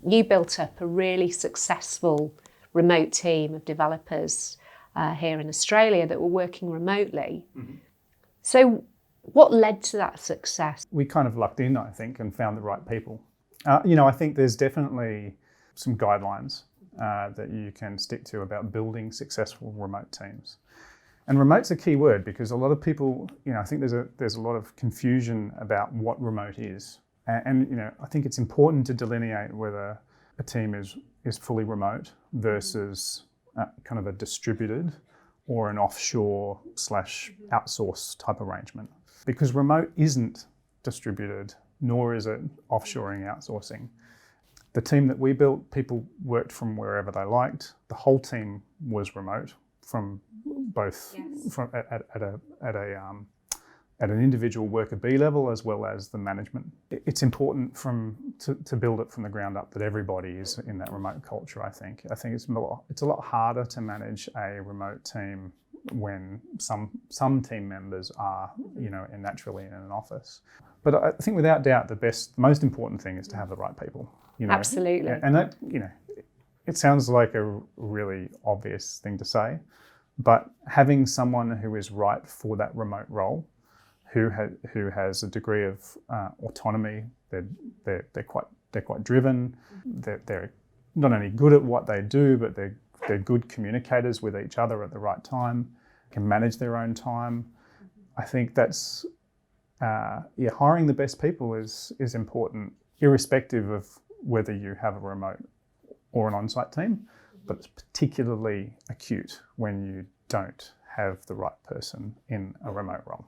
you built up a really successful remote team of developers here in Australia that were working remotely. Mm-hmm. So what led to that success? We kind of lucked in, I think, and found the right people. I think there's definitely some guidelines that you can stick to about building successful remote teams. And remote's a key word because a lot of people, I think there's a lot of confusion about what remote is. And I think it's important to delineate whether a team is fully remote versus kind of a distributed or an offshore / outsource type arrangement. Because remote isn't distributed, nor is it offshoring, outsourcing. The team that we built, people worked from wherever they liked. The whole team was remote from both from at an individual worker B level as well as the management. It's important to build it from the ground up that everybody is in that remote culture. I think it's a lot harder to manage a remote team when some team members are naturally in an office. But I think without doubt the most important thing is to have the right people. Absolutely. And that it sounds like a really obvious thing to say, but having someone who is right for that remote role, who has a degree of autonomy, they're quite driven, they're not only good at what they do, but they're good communicators with each other at the right time, can manage their own time. I think that's hiring the best people is important, irrespective of whether you have a remote or an on-site team, but it's particularly acute when you don't have the right person in a remote role.